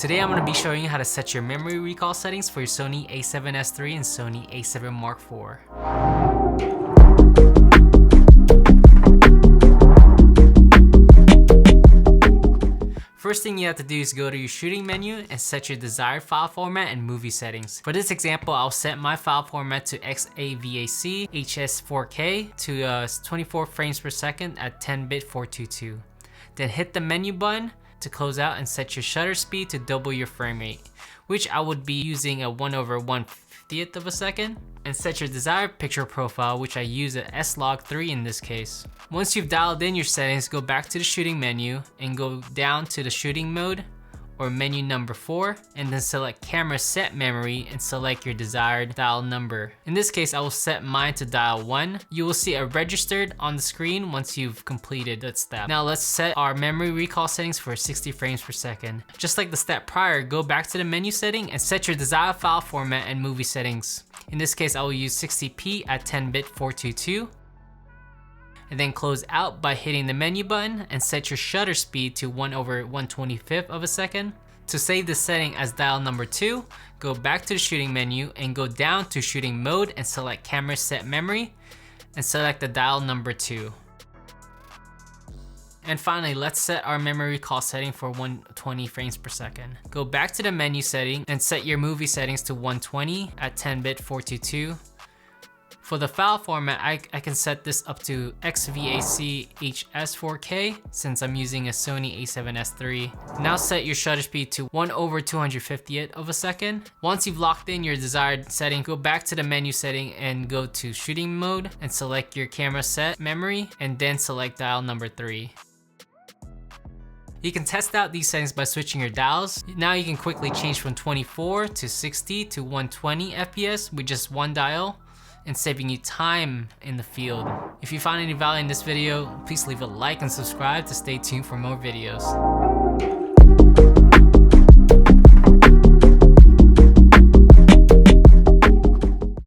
Today I'm going to be showing you how to set your memory recall settings for your Sony A7S III and Sony A7 Mark IV. First thing you have to do is go to your shooting menu and set your desired file format and movie settings. For this example, I'll set my file format to XAVAC HS4K to 24 frames per second at 10-bit 422. Then hit the menu button to close out and set your shutter speed to double your frame rate, which I would be using a 1/150th of a second, and set your desired picture profile, which I use a S-Log3 in this case. Once you've dialed in your settings, go back to the shooting menu and go down to the shooting mode or menu number 4, and then select camera set memory and select your desired dial number. In this case, I will set mine to dial 1. You will see a registered on the screen once you've completed that step. Now let's set our memory recall settings for 60 frames per second. Just like the step prior, go back to the menu setting and set your desired file format and movie settings. In this case, I will use 60p at 10-bit 422. And then close out by hitting the menu button and set your shutter speed to 1/125th of a second. To save this setting as dial number 2, go back to the shooting menu and go down to shooting mode and select camera set memory and select the dial number 2. And finally, let's set our memory recall setting for 120 frames per second. Go back to the menu setting and set your movie settings to 120 at 10-bit 422. For the file format, I can set this up to XVAC HS4K since I'm using a Sony A7S III. Now set your shutter speed to 1/250th of a second. Once you've locked in your desired setting, go back to the menu setting and go to shooting mode and select your camera set memory and then select dial number 3. You can test out these settings by switching your dials. Now you can quickly change from 24 to 60 to 120 FPS with just one dial, and saving you time in the field. If you found any value in this video, please leave a like and subscribe to stay tuned for more videos.